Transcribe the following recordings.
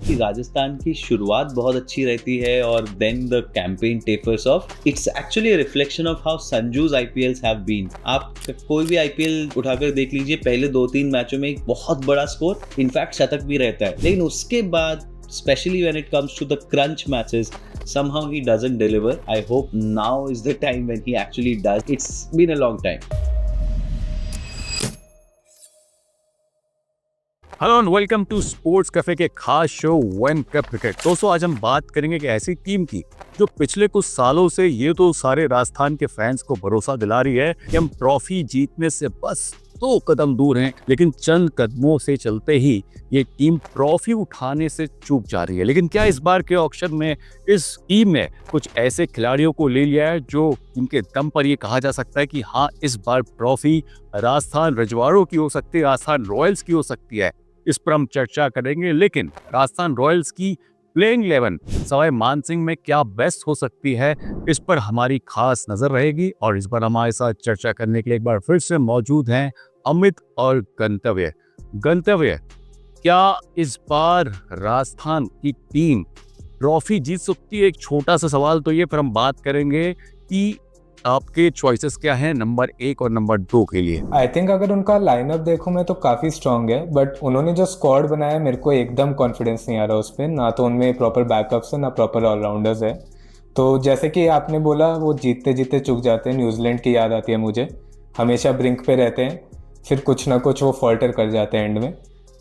कि राजस्थान की शुरुआत बहुत अच्छी रहती है और then the campaign tapers off. It's actually a reflection of how Sanju's IPLs have been. आप कोई भी आईपीएल उठाकर देख लीजिए, पहले 2-3 मैचों में एक बहुत बड़ा स्कोर, इनफैक्ट शतक भी रहता है, लेकिन उसके बाद especially when it comes to the crunch matches, somehow he doesn't deliver. I hope now is the time when he actually does. It's been a long time. Hello and welcome to sports cafe के खास show one cup cricket. दोस्तों, आज हम बात करेंगे एक ऐसी team की जो पिछले कुछ सालों से ये तो सारे राजस्थान के फैंस को भरोसा दिला रही है कि हम ट्रॉफी जीतने से बस 2 कदम दूर हैं, लेकिन चंद कदमों से चलते ही ये टीम ट्रॉफी उठाने से चूक जा रही है। लेकिन क्या इस बार के ऑक्शन में इस टीम ने कुछ ऐसे खिलाड़ियों को ले लिया है जो इनके दम पर ये कहा जा सकता है कि हाँ, इस बार ट्रॉफी राजस्थान रजवाड़ों की हो सकती है, राजस्थान रॉयल्स की हो सकती है? इस पर हम चर्चा करेंगे। लेकिन राजस्थान रॉयल्स की प्लेइंग 11 सवाई मानसिंह में क्या बेस्ट हो सकती है, इस पर हमारी खास नजर रहेगी। और इस बार हमारे साथ चर्चा करने के लिए एक बार फिर से मौजूद हैं अमित और गंतव्य। क्या इस बार राजस्थान की टीम ट्रॉफी जीत सकती है? एक छोटा सा सवाल तो ये, पर हम बात करेंगे कि आपके चॉइसेस क्या हैं नंबर 1 और नंबर 2 के लिए। आई थिंक अगर उनका लाइनअप देखूं मैं तो काफ़ी स्ट्रांग है, बट उन्होंने जो स्क्वाड बनाया मेरे को एकदम कॉन्फिडेंस नहीं आ रहा उस पर। ना तो उनमें प्रॉपर बैकअप्स है, ना प्रॉपर ऑलराउंडर्स है। तो जैसे कि आपने बोला, वो जीतते जीतते चूक जाते हैं। न्यूजीलैंड की याद आती है मुझे, हमेशा ब्रिंक पे रहते हैं, फिर कुछ ना कुछ वो फॉल्टर कर जाते हैं एंड में।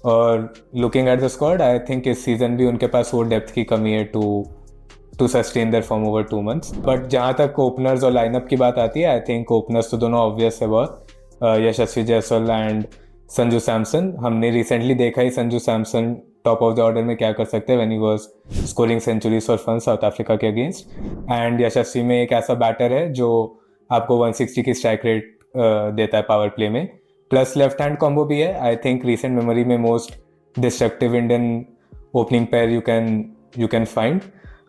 और looking at the squad, I think इस सीज़न भी उनके पास वो डेप्थ की कमी है to sustain their form over 2 months। But जहाँ तक ओपनर्स और लाइनअप की बात आती है, आई थिंक ओपनर्स तो दोनों ऑब्वियस है बहुत, यशस्वी जायसवाल एंड संजू सैमसन। हमने रिसेंटली देखा ही Sanju Samson top of the order में क्या कर सकते हैं when he was scoring centuries for fun South Africa के अगेंस्ट। एंड यशस्वी में एक ऐसा बैटर है जो आपको 160 की स्ट्राइक रेट देता है पावर प्ले में, प्लस लेफ्ट हैंड कॉम्बो भी है। आई थिंक रिसेंट मेमोरी में most destructive Indian opening pair you can find.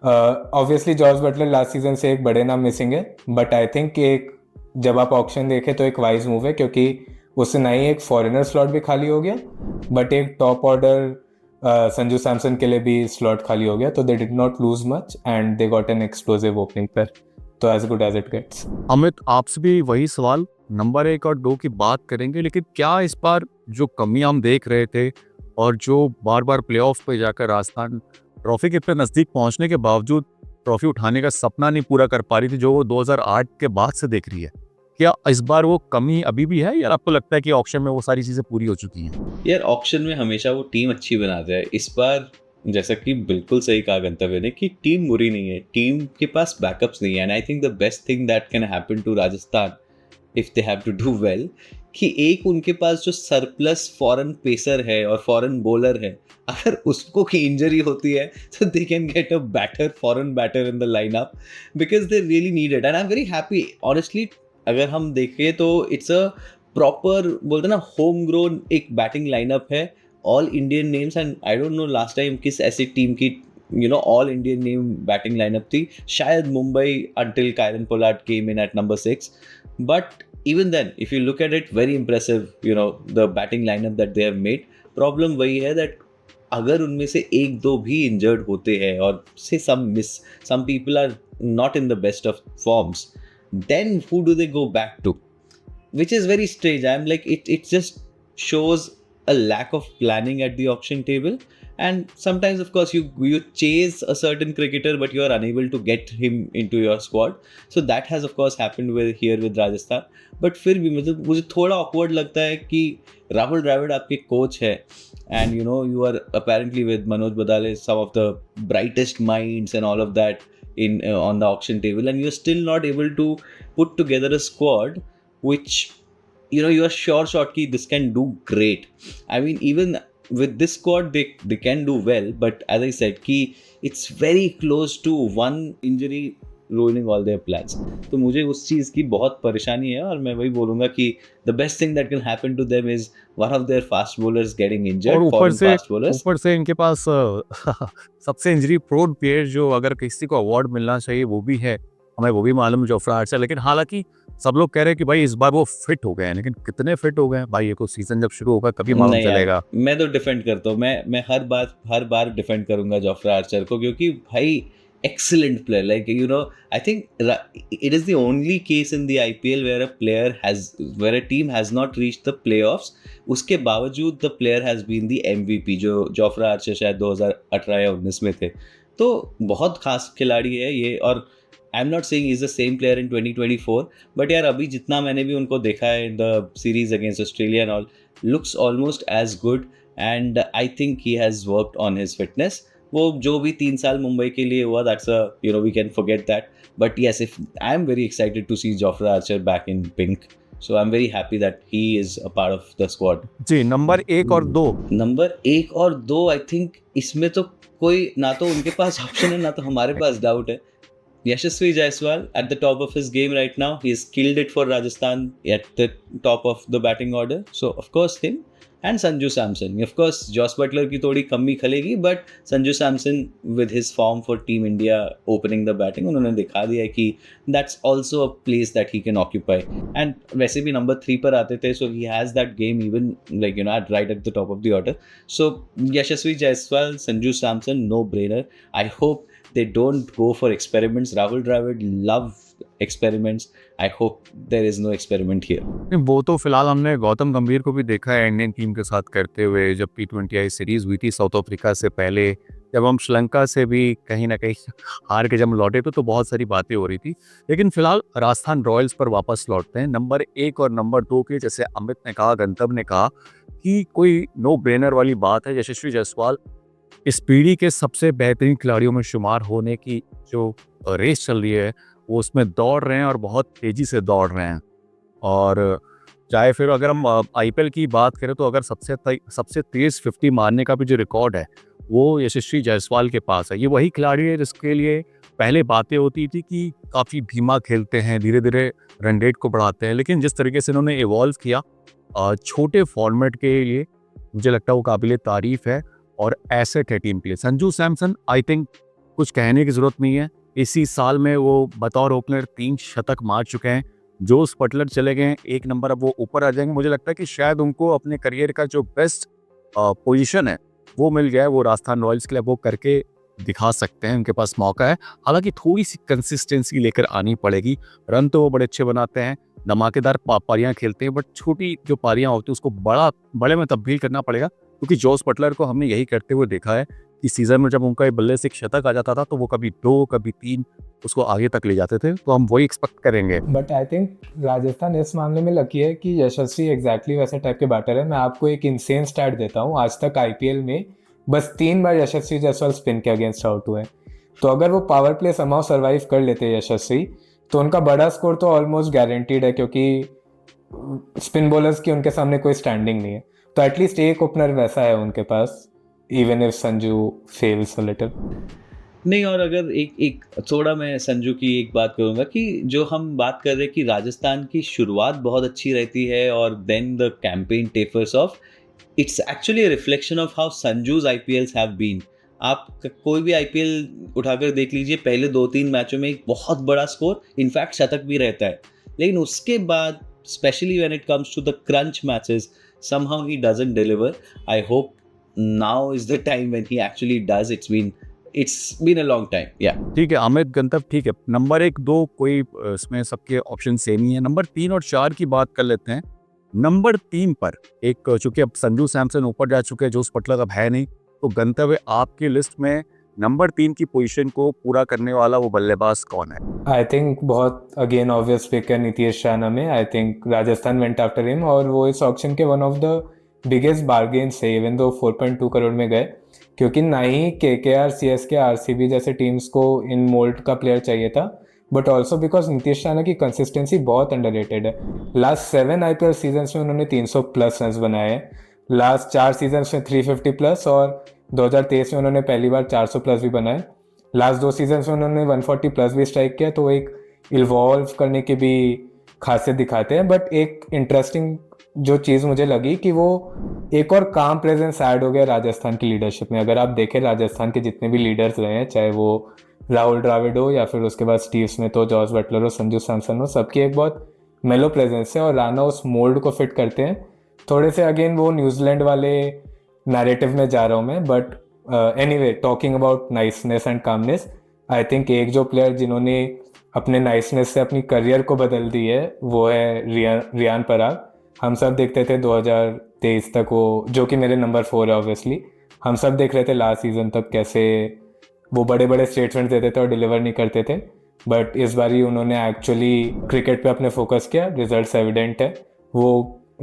Obviously जॉर्ज बटलर लास्ट सीजन से एक बड़े नाम मिसिंग है, बट आई थिंक एक जब आप ऑक्शन देखें तो एक वाइज मूव है, क्योंकि उससे ना ही एक फॉरेनर स्लॉट भी खाली हो गया, बट एक टॉप ऑर्डर संजू सैमसन के लिए भी स्लॉट खाली हो गया। तो they did not lose much and they got an explosive opening pair, तो as good as it gets. Amit, आपसे भी वही सवाल, नंबर 1 और 2 की बात करेंगे, लेकिन क्या इस बार जो कमी हम देख रहे थे और जो बार बार प्लेऑफ पे जाकर राजस्थान ट्रॉफी के इतने नजदीक पहुंचने के बावजूद ट्रॉफी उठाने का सपना नहीं पूरा कर पा रही थी, जो वो 2008 के बाद से देख रही है, क्या इस बार वो कमी अभी भी है, या आपको लगता है कि ऑक्शन में वो सारी चीजें पूरी हो चुकी हैं? यार, ऑक्शन में हमेशा वो टीम अच्छी बनाते हैं। इस बार जैसा कि बिल्कुल सही कहा गंतव्य ने कि टीम बुरी नहीं है, टीम के पास बैकअप्स नहीं है। And I think the best thing that can happen to Rajasthan if they have to do well, कि एक उनके पास जो सरप्लस फॉरेन पेसर है और फॉरेन बॉलर है, अगर उसको की इंजरी होती है तो they can get a foreign batter in the lineup, because they really need it. And I am very happy honestly. अगर हम देखें तो इट्स अ प्रॉपर, बोलते ना, होम ग्रोन एक बैटिंग लाइनअप है, all Indian names. And I don't know last time किस ऐसी टीम की all Indian name batting lineup थी, शायद Mumbai, until Kieron Pollard came in at number 6. But even then, if you look at it, very impressive, the batting lineup that they have made. Problem वही है that अगर उनमें से 1-2 भी injured होते हैं और से some people are not in the best of forms, then who do they go back to? Which is very strange. I'm like, it just shows a lack of planning at the auction table. And sometimes, of course, you chase a certain cricketer, but you are unable to get him into your squad. So that has, of course, happened with Rajasthan. But फिर भी मतलब मुझे थोड़ा awkward लगता है कि राहुल द्रविड़ आपके coach है, and you are apparently with Manoj Badale, some of the brightest minds and all of that on the auction table, and you're still not able to put together a squad which you are sure shot ki this can do great. I mean, even with this squad they can do well, but as I said ki it's very close to one injury ruining all their plans. तो मुझे उस चीज़ की बहुत परेशानी है, और मैं वही बोलूँगा कि the best thing that can happen to them is one of their fast bowlers getting injured. और ऊपर से इनके पास सबसे इंजरी प्रोन प्लेयर जो अगर किसी को अवार्ड मिलना चाहिए वो भी है, हमें वो भी मालूम जोफ्रा आर्चर, लेकिन हालांकि सब लोग कह रहे हैं कि भाई इस बार वो फिट हो गए हैं, लेकिन कितने फिट हो गए हैं भाई, ये को सीजन जब शुरू होगा कभी मालूम नहीं यार, चलेगा। मैं तो डिफेंड करता हूँ, मैं हर बार डिफेंड करूंगा जोफ्रा आर्चर को, क्योंकि भाई excellent player, like you know, I think it is the only case in the IPL where a team has not reached the playoffs, उसके बावजूद the player has been the MVP, जो Jofra Archer शायद 2018 या 19 में थे। तो बहुत खास खिलाड़ी है ये, और I am not saying is the same player in 2024, but यार अभी जितना मैंने भी उनको देखा है in the series against Australia and all, looks almost as good, and I think he has worked on his fitness. वो जो भी 3 साल मुंबई के लिए हुआ, that's a, you know, we can forget that, but yes, if I am very excited to see Jofra Archer back in pink, so I'm very happy that he is a part of the squad. जी, number 1 और 2। Number 1 और 2 I think इसमें तो कोई ना तो उनके पास option है ना तो हमारे पास डाउट है। Yashasvi Jaiswal at the top of his game right now. He's killed it for Rajasthan at the top of the batting order. So of course him and Sanju Samson. Of course Joss Butler की थोड़ी कमी खलेगी, but Sanju Samson with his form for Team India opening the batting, उन्होंने दिखा दिया है कि that's also a place that he can occupy. And वैसे भी नंबर 3 पर आते थे, so he has that game even like you know right at the top of the order. So Yashasvi Jaiswal, Sanju Samson, no brainer. I hope they don't go for experiments. Rahul Dravid love experiments. I hope there is no experiment here. नहीं, वो तो फिलहाल हमने गौतम गंभीर को भी देखा है इंडियन टीम के साथ करते हुए, जब T20I सीरीज हुई थी साउथ अफ्रीका से पहले, जब हम श्रीलंका से भी कहीं ना कहीं हार के जब लौटे तो बहुत सारी बातें हो रही थी। लेकिन फिलहाल राजस्थान रॉयल्स पर वापस लौटते हैं। नंबर 1 और नंबर 2 के, जैसे अमित ने कहा, गंतव्य ने कहा कि कोई नो ब्रेनर वाली बात है। यशस्वी जायसवाल इस पीढ़ी के सबसे बेहतरीन खिलाड़ियों में शुमार होने की जो रेस चल रही है वो उसमें दौड़ रहे हैं और बहुत तेज़ी से दौड़ रहे हैं। और चाहे फिर अगर हम आईपीएल की बात करें तो अगर सबसे तेज़ 50 मारने का भी जो रिकॉर्ड है वो यशस्वी जायसवाल के पास है। ये वही खिलाड़ी है जिसके लिए पहले बातें होती थी कि काफ़ी धीमा खेलते हैं, धीरे धीरे रन रेट को बढ़ाते हैं, लेकिन जिस तरीके से इन्होंने इवॉल्व किया छोटे फॉर्मेट के लिए, मुझे लगता है वो काबिल तारीफ़ है और एसेट है टीम के लिए। संजू सैमसन आई थिंक कुछ कहने की ज़रूरत नहीं है, इसी साल में वो बतौर ओपनर 3 शतक मार चुके हैं। जोस बटलर चले गए 1 नंबर, अब वो ऊपर आ जाएंगे। मुझे लगता है कि शायद उनको अपने करियर का जो बेस्ट पोजीशन है वो मिल गया है, वो राजस्थान रॉयल्स के लिए वो करके दिखा सकते हैं, उनके पास मौका है। हालांकि थोड़ी सी कंसिस्टेंसी लेकर आनी पड़ेगी। रन तो वो बड़े अच्छे बनाते हैं, धमाकेदार पारियां खेलते हैं, बट छोटी जो पारियां होती हैं उसको बड़े में तब्दील करना पड़ेगा, क्योंकि जोस बटलर को हमने यही करते हुए देखा है कि सीजन में जब उनका बल्ले से 1 शतक आ जाता था तो वो कभी 2 कभी 3 उसको आगे तक ले जाते थे, तो हम वही एक्सपेक्ट करेंगे। बट आई थिंक राजस्थान इस मामले में लकी है कि यशस्वी एग्जैक्टली वैसे टाइप के बैटर है। मैं आपको एक इंसेन स्टैट देता हूँ, आज तक आईपीएल में बस 3 बार यशस्वी जायसवाल स्पिन के अगेंस्ट आउट हुए। तो अगर वो पावर प्ले समहाउ सर्वाइव कर लेते यशस्वी तो उनका बड़ा स्कोर तो ऑलमोस्ट गारंटीड है, क्योंकि स्पिन बॉलर्स की उनके सामने कोई स्टैंडिंग नहीं है। तो एटलीस्ट एक ओपनर वैसा है उनके पास, even if Sanju fails a little. नहीं, और अगर एक थोड़ा मैं संजू की एक बात करूँगा कि जो हम बात कर रहे हैं कि राजस्थान की शुरुआत बहुत अच्छी रहती है और then the campaign tapers off, it's actually a reflection of how Sanju's IPLs have been. आप कोई भी आईपीएल उठाकर देख लीजिए, पहले 2-3 मैचों में एक बहुत बड़ा स्कोर, इनफैक्ट शतक भी रहता है, लेकिन उसके बाद specially when it comes to the crunch matches somehow he doesn't deliver. I hope now is the time when he actually does. It's been a long time. Yeah. ठीक है अमित, गंतव्य ठीक है। नंबर 1 2 कोई इसमें सबके ऑप्शन सेम ही है। नंबर 3 और 4 की बात कर लेते हैं। नंबर 3 पर एक, चूंकि अब संजू सैमसन ऊपर जा चुके हैं, जोस बटलर अब है नहीं, तो गंतव्य आपकी लिस्ट में नंबर 3 की पोजीशन को पूरा करने वाला वो बल्लेबाज कौन है? आई थिंक बहुत अगेन ऑब्वियस पिक है नीतीश राणा में। आई think Rajasthan went after him और वो इस ऑक्शन के one of the biggest bargains है, इवन दो 4.2 करोड़ में गए, क्योंकि ना ही केकेआर, सीएसके, आरसीबी जैसे टीम्स को इन मोल्ड का प्लेयर चाहिए था, but also because Nitish Rana की कंसिस्टेंसी बहुत अंडररेटेड है। लास्ट 7 आईपीएल सीजन्स में उन्होंने 300 प्लस रन बनाए हैं, लास्ट 4 सीजन्स में 350 प्लस, और 2023 में उन्होंने पहली बार 400 प्लस भी बनाए। लास्ट 2 सीजन्स में उन्होंने 140 प्लस भी स्ट्राइक किया, तो एक इवॉल्व करने की भी खासियत दिखाते हैं। बट एक इंटरेस्टिंग जो चीज़ मुझे लगी कि वो एक और काम प्रेजेंस ऐड हो गया राजस्थान की लीडरशिप में। अगर आप देखें राजस्थान के जितने भी लीडर्स रहे हैं, चाहे वो राहुल द्रविड़ हो या फिर उसके बाद स्टीव स्मिथ हो, जॉस बटलर हो, संजू सैमसन हो, सबकी एक बहुत मेलो प्रेजेंस है और राणा उस मोल्ड को फिट करते हैं। थोड़े से अगेन वो न्यूजीलैंड वाले नैरेटिव में जा रहा हूँ मैं, but anyway talking about niceness and calmness, I think एक जो प्लेयर जिन्होंने अपने नाइसनेस से अपनी करियर को बदल दी है वो है रियान पराग। हम सब देखते थे 2023 तक वो, जो कि मेरे नंबर 4 है ऑब्वियसली, हम सब देख रहे थे लास्ट सीजन तक कैसे वो बड़े बड़े स्टेटमेंट देते थे और डिलीवर नहीं करते थे, बट इस बार ही उन्होंने एक्चुअली क्रिकेट पे अपने फोकस किया, रिजल्ट्स एविडेंट है। वो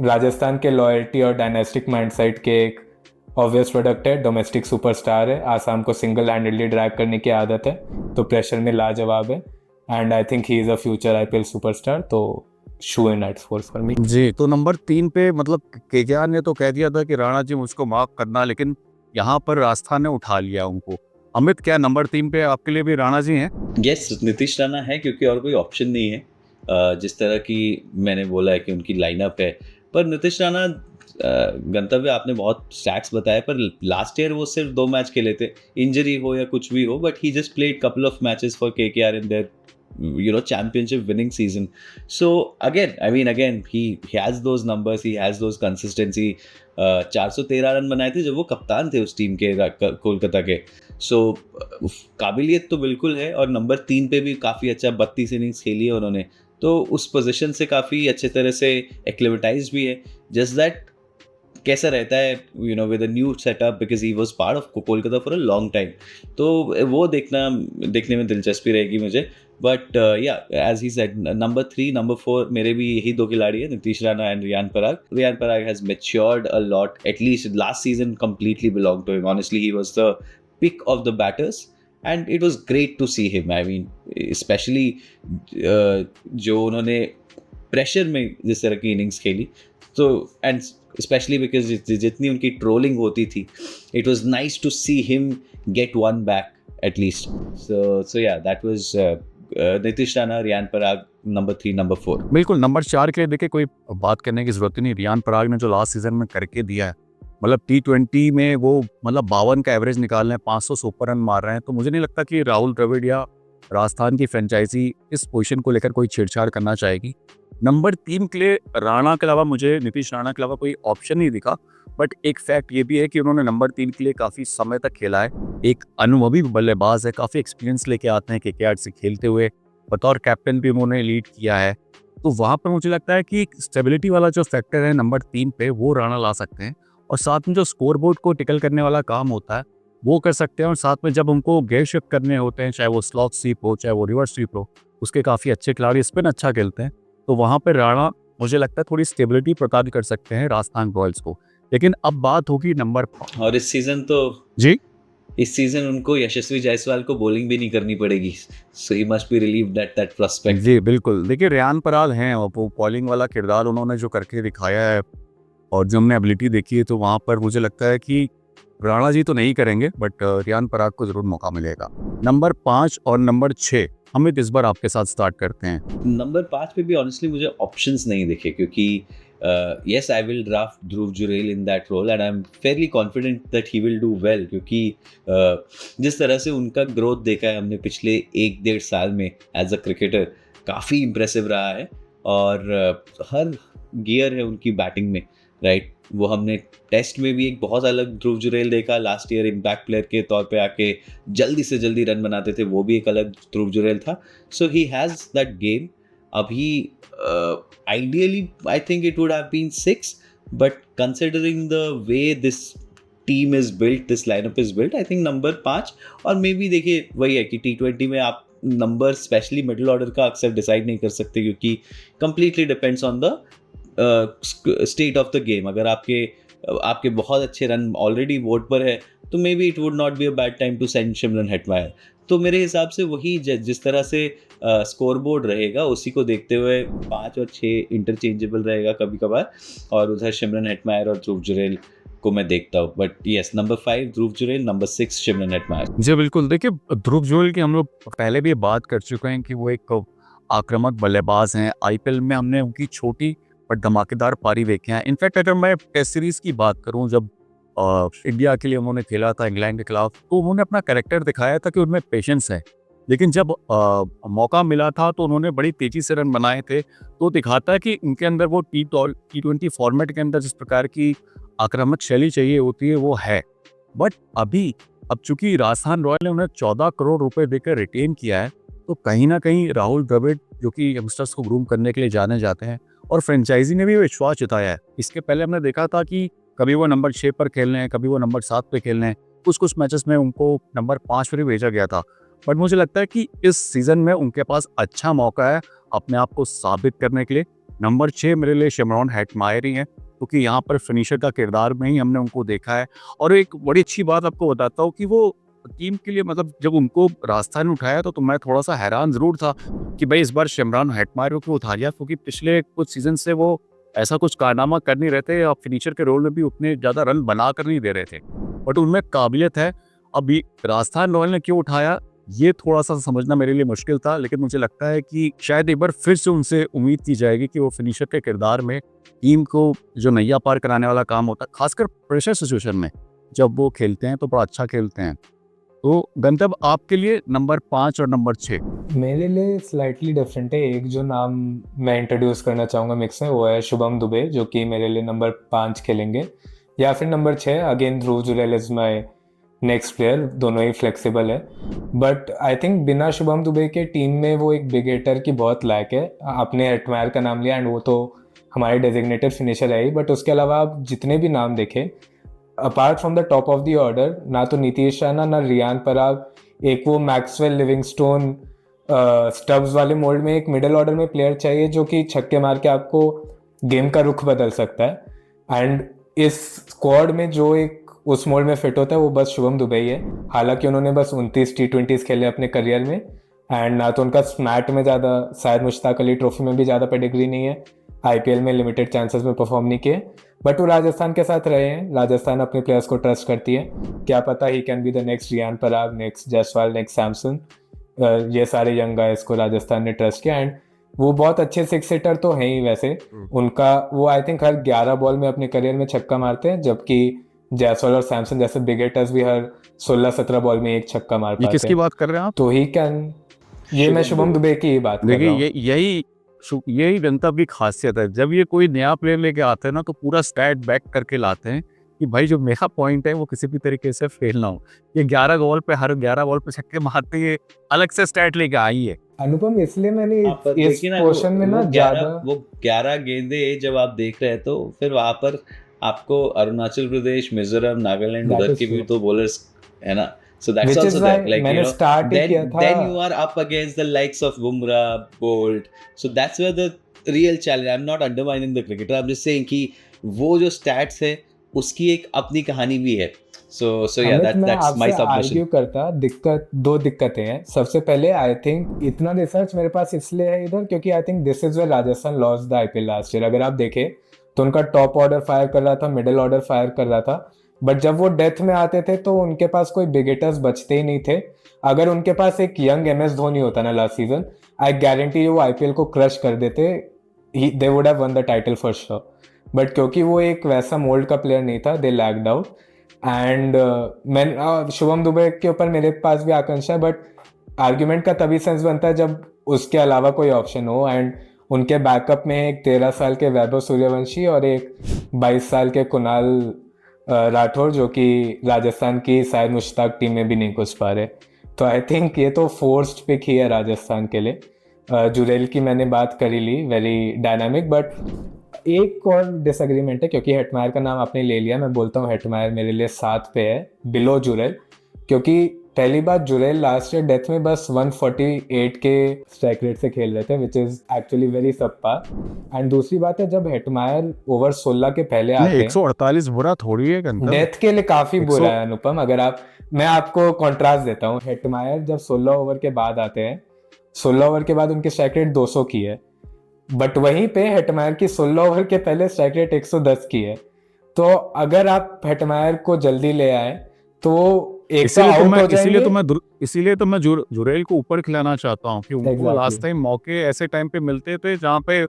राजस्थान के लॉयल्टी और डायनेस्टिक माइंडसेट के एक ऑब्वियस प्रोडक्ट है, डोमेस्टिक सुपरस्टार है, आसाम को सिंगल हैंडेडली ड्रैग करने की आदत है, तो प्रेशर में लाजवाब है, and I think he is a future IPL superstar, तो शू इन एट फोर्स फॉर मी। जी, तो नंबर 3 पे मतलब केकेआर ने तो कह दिया था कि राणा जी मुझको मार्क करना, लेकिन यहाँ पर राजस्थान ने उठा लिया उनको। अमित, क्या नंबर 3 पे आपके लिए भी राणा जी हैं? यस, नीतीश राणा है क्योंकि और कोई ऑप्शन नहीं है। जिस तरह की मैंने बोला है कि उनकी लाइनअप है, पर नीतीश राणा गंतव्य आपने बहुत स्टैट्स बताए, पर लास्ट ईयर वो सिर्फ 2 मैच खेले थे, इंजरी हो या कुछ भी हो, but he just played couple of matches for KKR in their championship winning season. So again he has those numbers, he has those consistency. 413 run बनाए थे जब वो कप्तान थे उस टीम के कोलकाता के। सो काबिलियत तो बिल्कुल है, और नंबर 3 पे भी काफ़ी अच्छा 32 इनिंग्स खेली है उन्होंने, तो उस पोजीशन से काफ़ी अच्छे तरह से एक्लेमेटाइज भी है। जस्ट दैट कैसा रहता है with a new setup, because he was part of Kolkata for a long time, तो वो देखने में दिलचस्पी रहेगी मुझे। But yeah as he said, number 3 number 4 मेरे भी यही 2 खिलाड़ी है, Nitish Rana and Riyan Parag. Riyan Parag has matured a lot, at least last season completely belonged to him. Honestly, he was the pick of the batters and it was great to see him. I mean, especially जो उन्होंने pressure में जिस तरह की innings खेली, तो and specially because जितनी उनकी ट्रोलिंग होती थी, it was nice to see him get one back at least. So ya that was Nitish Rana, Riyan Parag, number 3 number 4। बिल्कुल, नंबर 4 के लिए देखिए कोई बात करने की जरूरत ही नहीं। रियान पराग ने जो लास्ट सीजन में करके दिया है, मतलब T20 में वो मतलब 52 का एवरेज निकाल रहे हैं, 500 सुपर रन मार रहे हैं, तो मुझे नहीं लगता कि राहुल द्रविड़ या राजस्थान की फ्रेंचाइजी इस पोजीशन को लेकर कोई छेड़छाड़ करना चाहेगी। नंबर 3 के लिए राणा के अलावा मुझे नीतीश राणा के अलावा कोई ऑप्शन नहीं दिखा, बट एक फैक्ट ये भी है कि उन्होंने नंबर 3 के लिए काफ़ी समय तक खेला है। एक अनुभवी बल्लेबाज है, काफ़ी एक्सपीरियंस लेके आते हैं केकेआर से खेलते हुए, बतौर कैप्टन भी उन्होंने लीड किया है, तो वहाँ पर मुझे लगता है कि स्टेबिलिटी वाला जो फैक्टर है नंबर 3 पे, वो राणा ला सकते हैं, और साथ में जो स्कोर बोर्ड को टिकल करने वाला काम होता है वो कर सकते हैं, और साथ में जब उनको गेयर शिफ्ट करने होते हैं, चाहे वो स्लॉग स्वीप हो चाहे वो रिवर्स स्वीप हो, उसके काफ़ी अच्छे खिलाड़ी स्पिन अच्छा खेलते हैं, तो वहाँ पर राणा मुझे लगता है थोड़ी स्टेबिलिटी प्रदान कर सकते हैं राजस्थान रॉयल्स को। लेकिन अब बात होगी नंबर 5। और इस सीजन तो जी, इस सीजन उनको यशस्वी जायसवाल को बॉलिंग भी नहीं करनी पड़ेगी, so he must be relieved at that prospect. जी बिल्कुल, देखिए रियान पराग हैं और वो बॉलिंग वाला किरदार उन्होंने जो करके दिखाया है और जो हमने एबिलिटी देखी है, तो वहाँ पर मुझे लगता है कि राणा जी तो नहीं करेंगे, बट रियान पराग को जरूर मौका मिलेगा। नंबर 5 और नंबर 6, अमित इस बार आपके साथ स्टार्ट करते हैं। नंबर 5 पे भी ऑनेस्टली मुझे ऑप्शंस नहीं दिखे, क्योंकि yes, I will draft Dhruv Jurel in that role and I'm fairly confident that he will do well, क्योंकि जिस तरह से उनका ग्रोथ देखा है हमने पिछले 1-1.5 साल में एज अ क्रिकेटर, काफ़ी इम्प्रेसिव रहा है, और हर गियर है उनकी बैटिंग में, राइट। वो हमने टेस्ट में भी एक बहुत अलग ध्रुव जुरेल देखा, लास्ट ईयर इम्पैक्ट प्लेयर के तौर पे आके जल्दी से जल्दी रन बनाते थे, वो भी एक अलग ध्रुव जुरेल था। सो ही हैज़ दैट गेम। अभी ideally I think it would have been 6, but considering the way this team is built, this lineup is built, I think number 5। और मे बी देखिए वही है कि T20 में आप नंबर स्पेशली मिडिल ऑर्डर का अक्सर डिसाइड नहीं कर सकते, क्योंकि completely depends on the state of the game. अगर आपके बहुत अच्छे रन ऑलरेडी बोर्ड पर है, तो maybe it would not be a bad time to send Shimron Hetmyer. तो मेरे हिसाब से वही जिस तरह से स्कोर बोर्ड रहेगा, उसी को देखते हुए 5 और 6 इंटरचेंजेबल रहेगा कभी कभार, और उधर शिमरन हेटमायर और ध्रुव जुरेल को मैं देखता हूँ। But yes, number 5 Dhruv Jurel, number 6 Shimron Hetmyer. जी बिल्कुल, देखिए ध्रुव जुरेल की हम लोग पहले भी बात कर चुके हैं कि वो एक आक्रामक बल्लेबाज हैं। आईपीएल में हमने उनकी छोटी पर धमाकेदार पारी देखे हैं। इनफैक्ट अगर मैं टेस्ट सीरीज की बात करूं, जब इंडिया के लिए उन्होंने खेला था इंग्लैंड के खिलाफ, तो उन्होंने अपना कैरेक्टर दिखाया था कि उनमें पेशेंस है। लेकिन जब मौका मिला था तो उन्होंने बड़ी तेजी से रन बनाए थे। तो दिखाता है कि उनके अंदर वो T20 फॉर्मेट के अंदर जिस प्रकार की आक्रामक शैली चाहिए होती है वो है। बट अब चूंकि राजस्थान रॉयल ने उन्हें 14 करोड़ रुपए देकर रिटेन किया है, तो कहीं ना कहीं राहुल द्रविड़ जो कि यंगस्टर्स को ग्रूम करने के लिए जाने जाते हैं, और फ्रेंचाइजी ने भी विश्वास जताया है। इसके पहले हमने देखा था कि कभी वो नंबर 6 पर खेल रहे हैं, कभी वो नंबर 7 पे खेल रहे हैं, कुछ मैचेस में उनको नंबर 5 पर भी भेजा गया था। बट मुझे लगता है कि इस सीजन में उनके पास अच्छा मौका है अपने आप को साबित करने के लिए। नंबर 6 मेरे लिए शिमरॉन हेटमायर ही है, क्योंकि यहाँ पर फिनिशर का किरदार में ही हमने उनको देखा है। और एक बड़ी अच्छी बात आपको बताता हूँ कि वो टीम के लिए, मतलब जब उनको राजस्थान में उठाया तो मैं थोड़ा सा हैरान जरूर था कि भाई इस बार शिमरॉन हेटमायर को क्यों उठा लिया, क्योंकि पिछले कुछ सीजन से वो ऐसा कुछ कारनामा कर नहीं रहे थे, और फिनिशर के रोल में भी उतने ज़्यादा रन बना कर नहीं दे रहे थे। बट उनमें काबिलियत है। अभी राजस्थान रॉयल ने क्यों उठाया ये थोड़ा सा समझना मेरे लिए मुश्किल था, लेकिन मुझे लगता है कि शायद एक बार फिर से उनसे उम्मीद की जाएगी कि वो फिनिशर के किरदार में टीम को जो नैया पार कराने वाला काम होता है, खासकर प्रेशर सिचुएशन में जब वो खेलते हैं तो बड़ा अच्छा खेलते हैं। तो गंतव्य आपके लिए नंबर 5 और नंबर 6। मेरे लिए स्लाइटली डिफरेंट है। एक जो नाम मैं इंट्रोड्यूस करना चाहूँगा मिक्स में, वो है शुभम दुबे, जो कि मेरे लिए नंबर 5 खेलेंगे, या फिर number 6 again Dhruv Jurel is my next player. दोनों ही फ्लेक्सिबल है, बट आई थिंक बिना शुभम दुबे के टीम में वो एक बिग हिटर की बहुत लायक है। आपने हेटमायर का नाम लिया एंड वो तो हमारे डेजिग्नेटेड फिनिशर है ही, बट उसके अलावा आप जितने भी नाम देखें apart from the top of the order, ना तो नीतीश राणा ना रियान पराग, एक वो मैक्सवेल लिविंगस्टोन स्टब्स वाले मोल्ड में एक मिडिल ऑर्डर में प्लेयर चाहिए जो कि छक्के मार के आपको गेम का रुख बदल सकता है। एंड इस स्क्वाड में जो एक उस मोल्ड में फिट होता है वो बस शुभम दुबे ही है। हालांकि उन्होंने बस 29 T20s खेले अपने करियर में, एंड ना तो उनका स्मैट में ज़्यादा, शायद मुश्ताक अली ट्रॉफी में भी ज़्यादा पेडिग्री नहीं है, IPL में लिमिटेड चांसेस में परफॉर्म नहीं किए, बट वो राजस्थान के साथ रहे हैं। राजस्थान अपने प्लेयर्स को ट्रस्ट करती है, क्या पता he can be the next Riyan Parag, next Jaiswal, next Samson. ये सारे यंग गाइस को राजस्थान ने ट्रस्ट किया, एंड वो बहुत अच्छे 6 हिटर तो हैं ही वैसे। उनका वो आई थिंक हर 11 बॉल में अपने करियर में छक्का मारते हैं, जबकि जायसवाल और सैमसन जैसे बिग हिटर्स भी हर 16-17 बॉल में एक छक्का मार पाते हैं। किसकी बात कर रहे हैं आप? तो ही कैन, ये मैं शुभम दुबे की ही बात कर रहा हूँ। देखिए यही गंतव्य की खासियत है। जब ये कोई नया प्लेयर लेके आते हैं ना तो पूरा स्टैट बैक करके लाते हैं कि भाई जो मेरा पॉइंट है वो किसी भी तरीके से फेल ना हो। ये 11 बॉल पे हर 11 बॉल पे छक्के मारते, ये अलग से स्टैट लेके आई है। अनुपम, इसलिए मैंने पर इस देखिए ना, पोर्शन में ना ज्यादा वो 11 गेंदे जब आप देख रहे हैं तो फिर वहां पर आपको अरुणाचल प्रदेश, मिजोरम, नागालैंड That उधर is के भी true. तो बॉलर्स है ना, so that's Which is also why there, like मैंने start ही किया था। then you are up against the likes of Bumrah, Bolt, so that's where the real challenge. I'm not undermining the cricketer, I'm just saying कि वो जो stats है उसकी एक अपनी कहानी भी है। so yeah, अमित, मैं that's my आपसे submission. आर्ग्यू करता, दो दिक्कतें हैं। सबसे पहले आई थिंक इतना रिसर्च मेरे पास इसलिए है इधर क्योंकि I think this is where Rajasthan lost the IPL last year. अगर आप देखें तो उनका टॉप ऑर्डर फायर कर रहा था, मिडिल ऑर्डर फायर कर रहा था, बट जब वो डेथ में आते थे तो उनके पास कोई बिग हिटर्स बचते ही नहीं थे। अगर उनके पास एक यंग MS धोनी होता ना लास्ट सीजन, आई गारंटी वो IPL को क्रश कर देते, they would have one the title for sure. But क्योंकि वो एक वैसा मोल्ड का प्लेयर नहीं था, दे लैग्ड आउट। एंड मैं शुभम दुबे के ऊपर मेरे पास भी आकांक्षा है, बट आर्ग्यूमेंट का तभी सेंस बनता है जब उसके अलावा कोई ऑप्शन हो। एंड उनके बैकअप में एक 13 साल के वैभव सूर्यवंशी और एक 22 साल के कुणाल राठौर, जो कि राजस्थान की शायद मुश्ताक टीम में भी नहीं घुस पा रहे। तो आई थिंक ये तो फोर्स्ड पिक ही है राजस्थान के लिए। जुरेल की मैंने बात करी ली, वेरी डायनामिक, बट एक और डिसएग्रीमेंट है क्योंकि हेटमायर का नाम आपने ले लिया। मैं बोलता हूँ हेटमायर मेरे लिए 7 पे है, बिलो जुरेल, क्योंकि पहली बात जुरेल लास्ट ईयर डेथ में बस 148 के स्ट्राइक रेट से खेल रहे थे, which is actually very subpar. And दूसरी बात है, जब हेटमायर ओवर 16 के पहले आते हैं, 148 बुरा थोड़ी है गंतव्य। डेथ के लिए काफी बुरा है अनुपम। अगर आप, मैं आपको कॉन्ट्रास्ट देता हूँ, हेटमायर जब 16 ओवर के बाद आते हैं, 16 ओवर के बाद उनकी स्ट्राइक रेट 200 की है, बट वहीं पे हेटमायर की 16 ओवर के पहले स्ट्राइक रेट 110 की है। तो अगर आप हेटमायर को जल्दी ले आए तो एक तो आउट हो जाएंगे। इसीलिए तो मैं जुरेल को ऊपर खिलाना चाहता हूँ कि उनको लास्ट टाइम मौके ऐसे टाइम पे मिलते थे जहाँ पे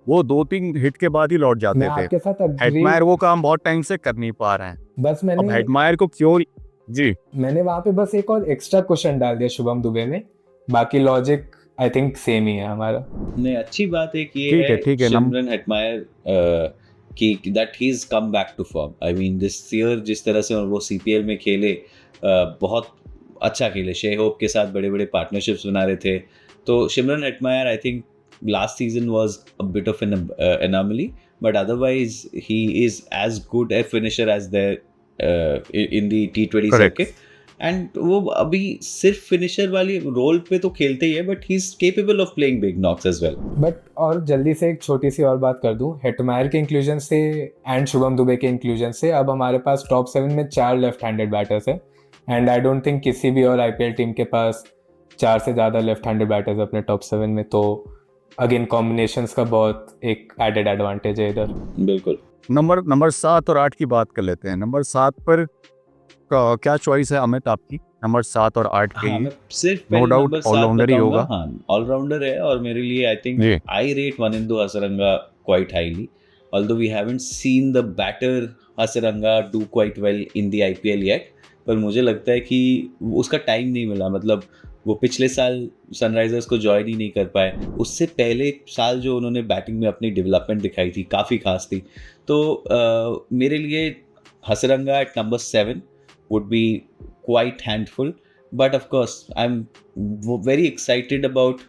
वो 2-3 हिट के बाद ही लौट जाते थे। आपके साथ हेटमायर वो काम बहुत टाइम से कर नहीं पा रहे हैं। बस मैंने हेटमायर को क्यों जी मैंने वहां पे बस एक और एक्स्ट्रा क्वेश्चन डाल दिया शुभम दुबे में बाकी लॉजिक आई थिंक सेम ही है हमारा। नहीं, अच्छी बात एक ये ठीक है सिमरन हेटमायर कि that he is come back to form. I mean this year जिस तरह से वो सीपीएल में खेले, बहुत अच्छा खेले, शे होप के साथ बड़े बड़े पार्टनरशिप्स बना रहे थे। तो सिमरन Hetmyer I think last season was a bit of an anomaly, but otherwise he is as good a finisher as there in the T20 Correct. circuit. And वो अभी सिर्फ फिनिशर वाली रोल पे तो खेलते ही है, but he is capable of playing big knocks as well. But और जल्दी से एक छोटी सी और बात कर दूं, हेटमायर के इंक्लूजन से एंड शुभम दुबे के इंक्लूजन से अब हमारे पास टॉप 7 में 4 लेफ्ट हैंडेड बैटर्स है, एंड आई डोंट थिंक किसी भी और आईपीएल टीम के पास 4 से ज़्यादा लेफ्ट हैंडेड बैटर्स अपने टॉप 7 में। तो अगेन कॉम्बिनेशंस का बहुत एक एडेड एडवांटेज है इधर। बिल्कुल। नंबर 7 और 8 की बात कर लेते हैं। नंबर 7 पर क्या चॉइस है अमित आपकी? नंबर 7 और 8 के हाँ, सिर्फ नो डाउट ऑलराउंडर ही होगा। हाँ, ऑलराउंडर है, और मेरे लिए I think I rate Wanindu Hasaranga quite highly, although we haven't seen the batter Hasaranga do quite well in the IPL yet, पर मुझे लगता है कि उसका टाइम नहीं मिला। मतलब वो पिछले साल सनराइजर्स को ज्वाइन ही नहीं कर पाए, उससे पहले साल जो उन्होंने बैटिंग में अपनी डेवलपमेंट दिखाई थी काफ़ी खास थी। तो मेरे लिए Hasaranga at number 7 would be quite handful, but of course I'm very excited about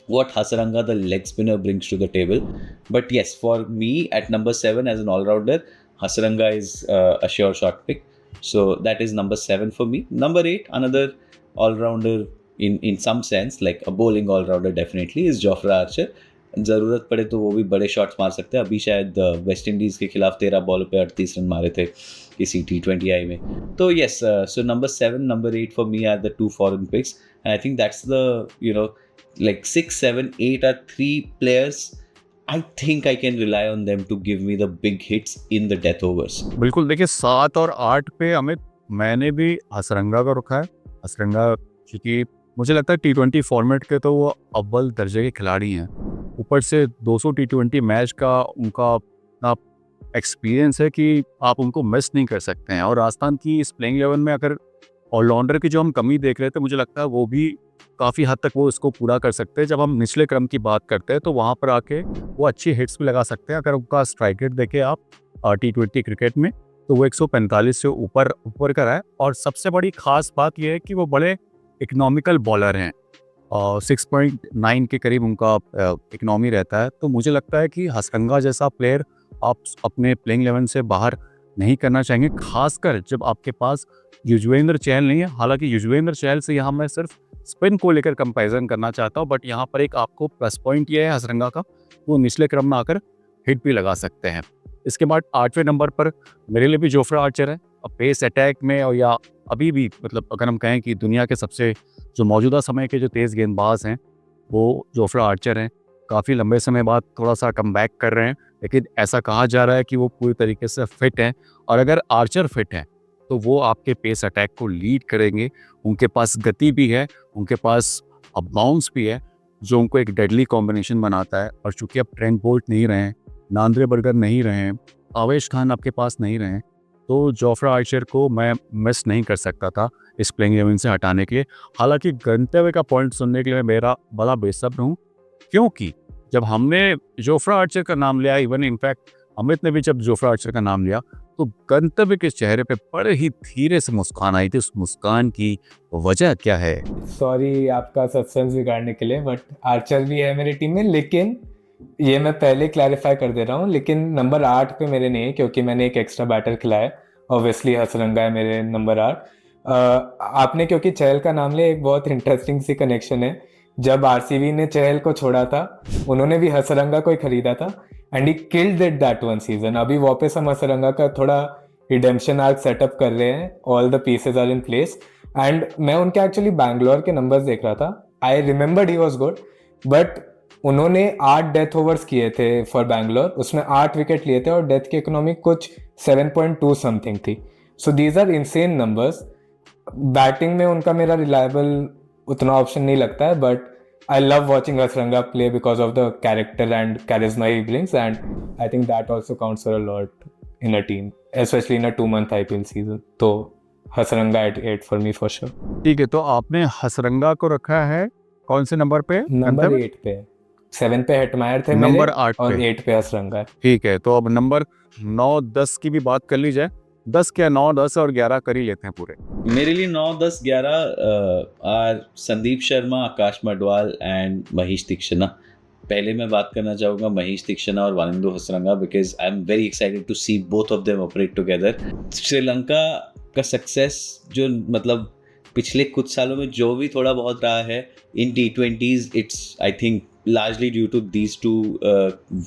what Hasaranga the leg spinner brings to the table. But yes, for me at number 7 as an all-rounder, Hasaranga is a sure shot pick, so that is number 7 for me. Number 8, another all-rounder in some sense, like a bowling all-rounder definitely, is Jofra Archer. ज़रूरत पड़े तो वो भी बड़े shots मार सकते हैं। अभी शायद वेस्ट इंडीज़ के खिलाफ 13 बॉल पे 38 रन मारे थे किसी T20 आई में। तो yes, so number 7, number 8 for me are the 2 foreign picks, and I think that's the like 6, 7, 8 are 3 players I think I can rely on them to give me the big hits in the death overs. बिल्कुल। देखिए 7 और 8 पे अमित मैंने भी हसरंगा का रखा है। हसरंगा क्योंकि मुझे लगता है T20 फॉर्मेट के तो वो अव्वल दर्जे के खिलाड़ी हैं, ऊपर से 200 T20 मैच का उनका अपना एक्सपीरियंस है कि आप उनको मिस नहीं कर सकते हैं। और राजस्थान की इस प्लेइंग 11 में अगर ऑलराउंडर की जो हम कमी देख रहे थे, मुझे लगता है वो भी काफ़ी हद तक वो इसको पूरा कर सकते हैं। जब हम निचले क्रम की बात करते हैं तो वहाँ पर आके वो अच्छी हिट्स भी लगा सकते हैं। अगर उनका स्ट्राइक रेट देखें आप T20 क्रिकेट में, तो वो 145 से ऊपर का है। और सबसे बड़ी खास बात यह है कि वो बड़े इकोनॉमिकल बॉलर हैं, 6.9 के करीब उनका इकोनॉमी रहता है। तो मुझे लगता है कि हसरंगा जैसा प्लेयर आप अपने प्लेइंग 11 से बाहर नहीं करना चाहेंगे, खासकर जब आपके पास युजवेंद्र चहल नहीं है। हालांकि युजवेंद्र चहल से यहाँ मैं सिर्फ स्पिन को लेकर कंपैरिजन करना चाहता हूँ, बट यहाँ पर एक आपको प्लस पॉइंट ये है हसरंगा का, वो निचले क्रम में आकर हिट भी लगा सकते हैं। इसके बाद 8वें नंबर पर मेरे लिए भी जोफ्रा आर्चर है। अब पेस अटैक में और या अभी भी मतलब अगर हम कहें कि दुनिया के सबसे जो मौजूदा समय के जो तेज़ गेंदबाज हैं वो जोफ्रा आर्चर हैं। काफ़ी लंबे समय बाद थोड़ा सा कम बैक कर रहे हैं, लेकिन ऐसा कहा जा रहा है कि वो पूरी तरीके से फिट हैं। और अगर आर्चर फिट हैं तो वो आपके पेस अटैक को लीड करेंगे। उनके पास गति भी है, उनके पास अब बाउंस भी है, जो उनको एक डेडली कॉम्बिनेशन बनाता है। और चूंकि अब ट्रेंट बोल्ट नहीं रहे हैं, नांद्रे बर्गर नहीं रहे हैं, आवेश खान आपके पास नहीं रहे हैं, तो जोफ्रा आर्चर को मैं मिस नहीं कर सकता था इस प्लेइंग 11 से हटाने के लिए। हालांकि गंतव्य का पॉइंट सुनने के लिए मेरा बड़ा बेसब्र हूँ, क्योंकि जब हमने जोफ्रा आर्चर का नाम लिया, इवन इनफैक्ट अमित ने भी जब जोफ्रा आर्चर का नाम लिया, तो गंतव्य के चेहरे पे बड़े ही धीरे से मुस्कान आई थी। उस मुस्कान की वजह क्या है? सॉरी आपका सस्पेंस बिगाड़ने के लिए, बट आर्चर भी है मेरी टीम में, लेकिन ये मैं पहले क्लैरिफाई कर दे रहा हूँ। लेकिन नंबर 8 पे मेरे नहीं है, क्योंकि मैंने एक एक्स्ट्रा बैटर खिलाया। ऑब्वियसली हसरंगा है मेरे नंबर 8। आपने क्योंकि चहल का नाम लिया, एक बहुत इंटरेस्टिंग सी कनेक्शन है। जब आरसीबी ने चहल को छोड़ा था, उन्होंने भी हसरंगा को ही खरीदा था, and he killed it that one season. अभी वापस हम हसरंगा का थोड़ा रिडेम्पशन आर्क सेटअप कर रहे हैं, all the pieces are in place. And मैं उनके एक्चुअली बैंगलोर के नंबर्स देख रहा था, I remembered he was good, but उन्होंने 8 डेथ ओवर्स किए थे फॉर बैंगलोर, उसमें 8 विकेट लिए थे और डेथ की इकोनॉमी कुछ 7.2 समथिंग थी। So these are insane numbers. Batting में उनका मेरा रिलायबल उतना ऑप्शन नहीं लगता है, but I love watching Hasranga play because of the character and charisma he brings, and I think that also counts for a lot in a team, especially in a 2-month IPL season. So Hasaranga at 8 for me for sure. ठीक है, तो आपने हसरंगा को रखा है कौन से number पे? नंबर गंतव्य 8 पे, 7 पे हेटमायर थे मेरे नंबर 8 और पे। 8 पे हसरंगा है। ठीक है, तो अब नंबर 9-10 की भी बात कर ली जाए। 10 क्या, 9, 10 और 11 कर ही लेते हैं पूरे। मेरे लिए 9, 10, 11 आर संदीप शर्मा, आकाश मडवाल एंड महेश तीक्षणा। पहले मैं बात करना चाहूँगा महेश तीक्षणा और Wanindu Hasaranga because I am very excited to see both of them operate together. Sri Lanka का सक्सेस जो मतलब पिछले कुछ सालों में जो भी थोड़ा बहुत रहा है इन T20s, it's I think largely due to these two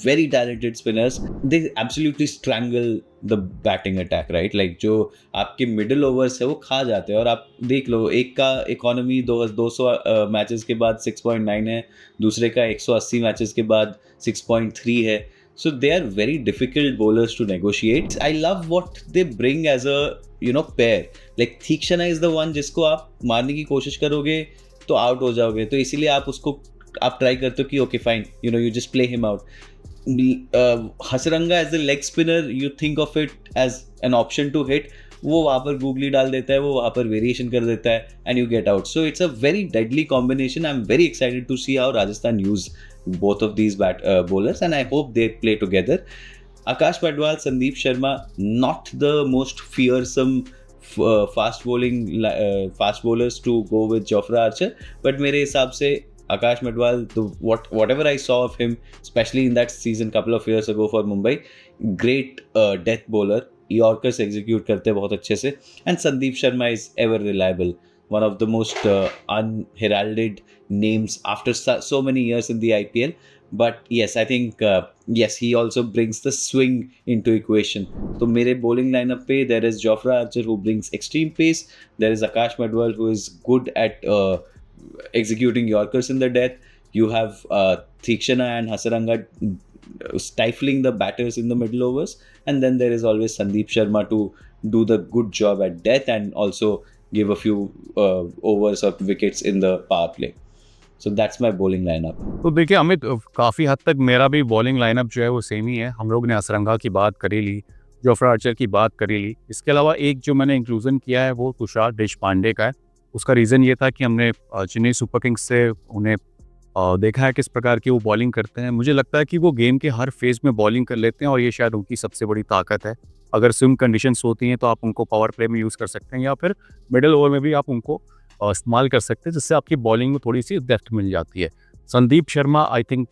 very talented spinners. They absolutely strangle the batting attack, right? Like जो आपके मिडिल ओवर्स है वो खा जाते हैं। और आप देख लो, एक का इकोनॉमी 200 मैचेस के बाद 6.9 है, दूसरे का 180 मैचेस के बाद 6.3 है। So they are very difficult bowlers to negotiate. I love what they bring as a pair. Like Theekshana is the one जिसको आप मारने की कोशिश करोगे तो आउट हो जाओगे, तो इसीलिए आप उसको आप ट्राई करते हो कि okay fine you just play him out. Hasaranga as a leg spinner, you think of it as an option to hit, वो वहाँ पर गूगली डाल देता है, वो वहाँ पर वेरिएशन कर देता है and you get out. So it's a very deadly combination. I am very excited to see how Rajasthan use both of these bowlers and I hope they play together. Akash Padwal, Sandeep Sharma, not the most fearsome fast bowlers to go with Jofra Archer, but मेरे हिसाब से Akash Madwal, whatever I saw of him, especially in that season couple of years ago for Mumbai, great death bowler, Yorkers execute करते हैं बहुत अच्छे से, and Sandeep Sharma is ever reliable, one of the most unheralded names after so many years in the IPL. But yes, I think yes, he also brings the swing into equation. So मेरे bowling lineup पे there is Jofra Archer who brings extreme pace, there is Akash Madwal who is good at executing Yorkers in the death, you have Theekshana and Hasaranga stifling the batters in the middle overs, and then there is always Sandeep Sharma to do the good job at death and also give a few overs or wickets in the power play. So that's my bowling lineup. तो देखिए अमित, काफ़ी हद तक मेरा भी bowling lineup जो है वो सेम ही है। हम लोग ने हसरंगा की बात करी ली, जोफ्रा आर्चर की बात करी ली। इसके अलावा एक जो मैंने इंक्लूजन किया है वो तुषार देशपांडे का है। उसका रीज़न ये था कि हमने चेन्नई सुपर किंग्स से उन्हें देखा है किस प्रकार की वो बॉलिंग करते हैं। मुझे लगता है कि वो गेम के हर फेज़ में बॉलिंग कर लेते हैं और ये शायद उनकी सबसे बड़ी ताकत है। अगर स्विंग कंडीशंस होती हैं तो आप उनको पावर प्ले में यूज़ कर सकते हैं या फिर मिडिल ओवर में भी आप उनको इस्तेमाल कर सकते हैं, जिससे आपकी बॉलिंग में थोड़ी सी डेप्थ मिल जाती है। संदीप शर्मा आई थिंक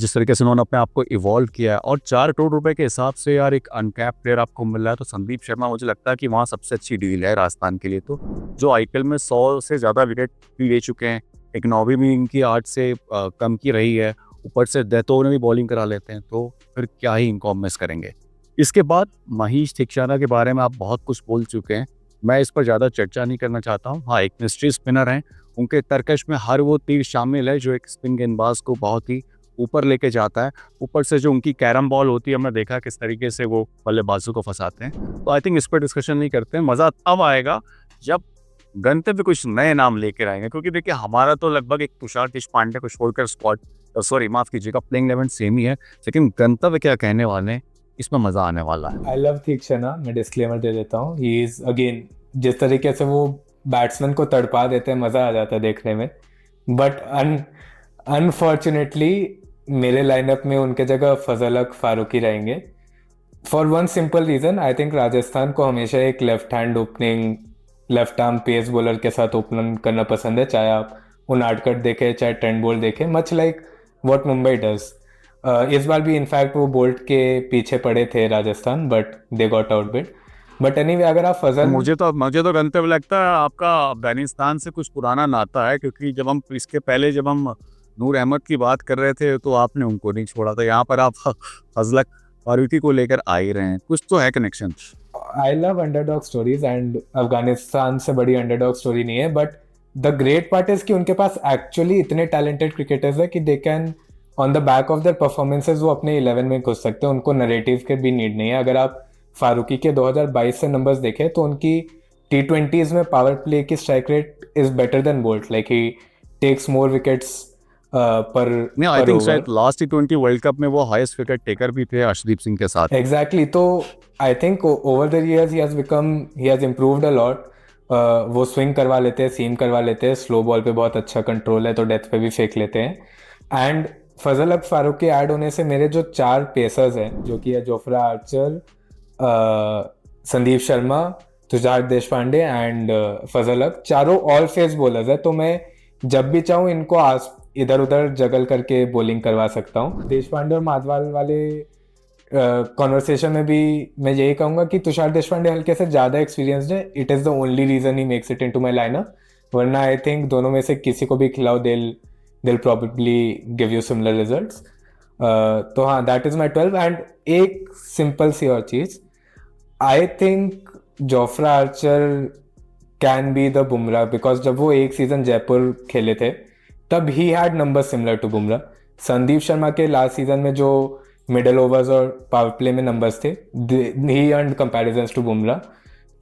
जिस तरीके से उन्होंने अपने आप को इवॉल्व किया है और 4 करोड़ रुपए के हिसाब से यार एक अनकैप प्लेयर आपको मिल रहा है, तो संदीप शर्मा मुझे लगता है कि वहाँ सबसे अच्छी डील है राजस्थान के लिए। तो जो IPL में 100 से ज़्यादा विकेट भी ले चुके हैं, इकनॉमी भी इनकी 8 से कम की रही है, ऊपर से डेथ ओवर में भी बॉलिंग करा लेते हैं, तो फिर क्या ही इनको मिस करेंगे। इसके बाद महेश तीक्षणा के बारे में आप बहुत कुछ बोल चुके हैं, मैं इस पर ज़्यादा चर्चा नहीं करना चाहता हूँ। हाँ, एक मिस्ट्री स्पिनर हैं, उनके तरकश में हर वो तीर शामिल है जो एक स्पिन गेंदबाज को बहुत ही ऊपर लेके जाता है। ऊपर से जो उनकी कैरम बॉल होती है, हमने देखा किस तरीके से वो बल्लेबाजों को फंसाते हैं। तो आई थिंक इस पर डिस्कशन नहीं करते हैं। मज़ा तब आएगा जब गंतव्य कुछ नए नाम लेकर आएंगे, क्योंकि देखिए हमारा तो लगभग एक तुषार देशपांडे को छोड़कर स्क्वाड माफ़ कीजिएगा प्लेइंग 11 सेम ही है, लेकिन गंतव्य क्या कहने वाले हैं, इसमें मज़ा आने वाला है। आई लव तीक्षणा, मैं डिस्क्लेमर दे देता हूँ, ही इज़ अगेन जिस तरीके से वो बैट्समैन को तड़पा देते हैं, मज़ा आ जाता है देखने में। बट अनफॉर्चुनेटली मेरे लाइनअप में उनके जगह फजल हक फारूकी रहेंगे for one simple reason. I think Rajasthan को हमेशा एक left hand opening, left arm pace bowler के साथ ओपन करना पसंद है, चाहे आप उनादकट देखें चाहे ट्रेंट बोल्ट देखें, much like what Mumbai does. इस बार भी इनफैक्ट वो बोल्ट के पीछे पड़े थे Rajasthan, but they got out bit. But anyway अगर आप फजल, मुझे तो गंतव्य लगता है आपका अफगानिस्तान से कुछ पुराना नाता है, क्योंकि जब हम इसके पहले जब हम नूर अहमद की बात कर रहे थे तो आपने उनको नहीं छोड़ा था, यहाँ पर आप फजलक फारूकी को लेकर आ ही रहे हैं, कुछ तो है connection. I love underdog stories and Afghanistan से बड़ी अंडरडॉग स्टोरी नहीं है, but the great part is कि उनके पास एक्चुअली इतने टैलेंटेड क्रिकेटर्स है कि they can on the back of their performances वो अपने 11 में घुस सकते हैं, उनको नरेटिव के भी नीड नहीं है। अगर आप फारूकी के 2022 से नंबर्स देखें तो उनकी T20s में पावर प्ले की strike rate is better than Boult, like he takes more wickets पर नहीं, आई पर थिंक ओवर। शायद लास्ट T20 वर्ल्ड कप में वो हाईएस्ट विकेट टेकर भी थे अर्शदीप सिंह के साथ। एग्जैक्टली तो I think over the years he has improved a lot. वो स्विंग करवा लेते हैं, सीम करवा लेते हैं, स्लो बॉल पे बहुत अच्छा कंट्रोल है तो डेथ पे भी फेंक लेते हैं। एंड फजल हक फारूक के ऐड होने से मेरे जो 4 पेसर्स हैं जो कि है Jofra Archer, Sandeep Sharma, Tushar Deshpande and Fazal Haq, चारों ऑल फेस बॉलर्स है तो मैं जब भी चाहूँ इनको इधर उधर जगल करके बॉलिंग करवा सकता हूँ। देशपांडे और माधवाल वाले कॉन्वर्सेशन में भी मैं यही कहूँगा कि तुषार देशपांडे हल्के से ज़्यादा एक्सपीरियंस्ड है। It is the only reason he makes it into my lineup, वरना आई थिंक दोनों में से किसी को भी खिलाओ दिल probably give you similar results. तो हाँ, दैट इज़ माई 12। एंड एक सिंपल सी और चीज़, I think Jofra Archer can be the Bumrah, because जब वो एक सीजन जयपुर खेले थे तब he had number similar to Bumrah. Sandeep Sharma के लास्ट सीजन में जो मिडल ओवर्स और पावर प्ले में नंबर्स थे, he earned comparisons to Bumrah.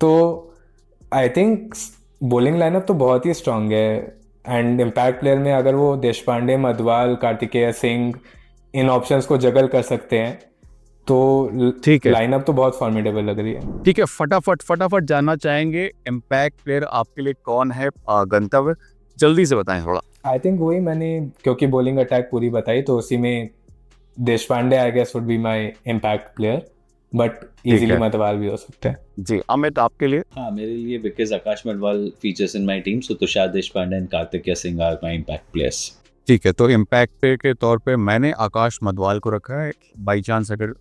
तो आई थिंक बॉलिंग लाइनअप तो बहुत ही स्ट्रांग है। एंड इम्पैक्ट प्लेयर में अगर वो देशपांडे, मधवाल, कार्तिकेय सिंह इन ऑप्शंस को जगल कर सकते हैं तो ठीक है, लाइनअप तो बहुत फॉर्मिडेबल लग रही है। ठीक है, फटाफट जानना चाहेंगे इम्पैक्ट प्लेयर आपके लिए कौन है गंतव्य, जल्दी से बताएं थोड़ा। आई थिंक वही मैंने, क्योंकि बॉलिंग अटैक पूरी बताई तो उसी में Deshpande I guess would be my impact player, but easily है। मधवाल भी हो सकते हैं। जी अमित, आपके लिए? हाँ, मेरे लिए because Akash Madhwal features in my team, so Tushar Deshpande and Kartikeya Singh are my impact players. ठीक है, तो इम्पैक्ट प्लेयर के तौर पे मैंने आकाश मधवाल को रखा है। बाई चांस अगर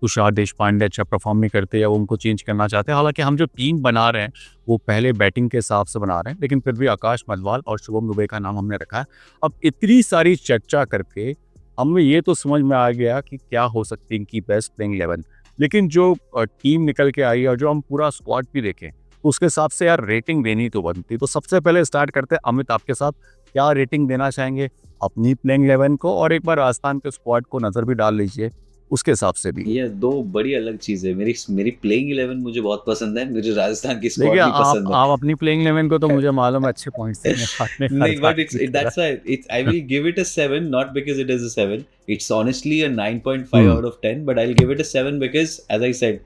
तुषार देशपांडे अच्छा परफॉर्म नहीं करते या वो उनको चेंज करना चाहते हैं, हालांकि हम जो टीम बना रहे हैं वो पहले बैटिंग के हिसाब से बना रहे हैं, लेकिन फिर भी आकाश मधवाल और शुभम दुबे का नाम हमने रखा है। अब इतनी सारी चर्चा करके हमें ये तो समझ में आ गया कि क्या हो सकती है इनकी बेस्ट प्लेइंग 11, लेकिन जो टीम निकल के आई और जो हम पूरा स्क्वाड भी देखें तो उसके हिसाब से यार रेटिंग देनी तो बनती। तो सबसे पहले स्टार्ट करते हैं अमित आपके साथ, क्या रेटिंग देना चाहेंगे अपनी प्लेइंग 11 को, और एक बार राजस्थान के स्क्वाड को नजर भी डाल लीजिए उसके हिसाब से भी। ये दो बड़ी अलग चीजें। मेरी प्लेइंग 11 मुझे बहुत पसंद है, मुझे राजस्थान की स्क्वाड देखिए भी पसंद है। आप अपनी प्लेइंग 11 को तो मुझे मालूम है अच्छे पॉइंट्स देने नहीं, but that's why I will give it a 7, not because it is a 7. It's honestly a 9.5 out of 10, but I'll give it a 7 because, as I said,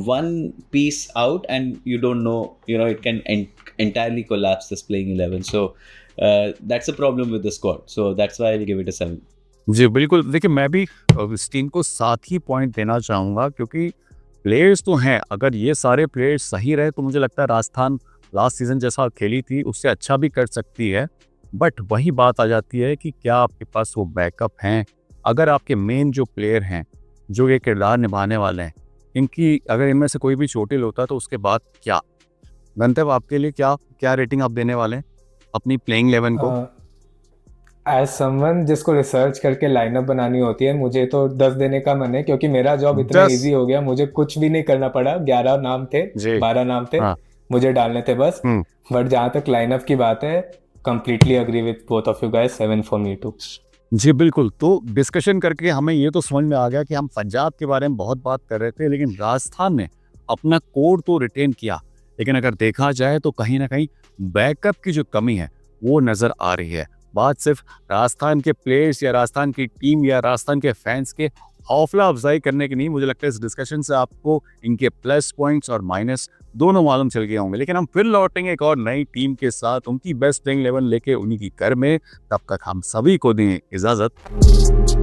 one piece out and you don't know, it can entirely collapse this playing 11. So that's a problem with the squad. So that's why I'll give it a 7. जी बिल्कुल, देखिए मैं भी इस team को 7 ही point देना चाहूँगा, क्योंकि players तो हैं, अगर ये सारे प्लेयर्स सही रहे तो मुझे लगता है राजस्थान लास्ट सीजन जैसा खेली थी उससे अच्छा भी कर सकती है। बट वही बात आ जाती है कि क्या आपके पास वो बैकअप हैं, अगर आपके मेन जो प्लेयर हैं जो ये किरदार निभाने वाले हैं, इनकी अगर इनमें से कोई भी चोटिल होता तो उसके बाद क्या? गंतव्य आपके लिए क्या रेटिंग आप देने वाले हैं अपनी प्लेइंग 11 को? एज समवन जिसको रिसर्च करके लाइनअप बनानी होती है, मुझे तो 10 देने का मन है, क्योंकि मेरा जॉब इतना 10? इजी हो गया, मुझे कुछ भी नहीं करना पड़ा। 11 नाम थे, जी 12 नाम थे, हाँ। मुझे डालने थे बस। बट जहाँ तक लाइनअप की बात है, completely agree with both of you guys, 7 for me too. जी बिल्कुल, तो डिस्कशन करके हमें ये तो समझ में आ गया कि हम पंजाब के बारे में बहुत बात कर रहे थे, लेकिन राजस्थान ने अपना कोर तो रिटेन किया, लेकिन अगर देखा जाए तो कहीं ना कहीं बैकअप की जो कमी है वो नजर आ रही है। बात सिर्फ राजस्थान के प्लेयर्स या राजस्थान की टीम या राजस्थान के फैंस के हौसला अफजाई करने की नहीं, मुझे लगता है इस डिस्कशन से आपको इनके प्लस पॉइंट्स और माइनस दोनों मालूम चल गए होंगे। लेकिन हम फिर लौटेंगे एक और नई टीम के साथ, उनकी बेस्ट प्लेइंग 11 लेके उन्हीं की घर में। तब तक हम सभी को दें इजाजत।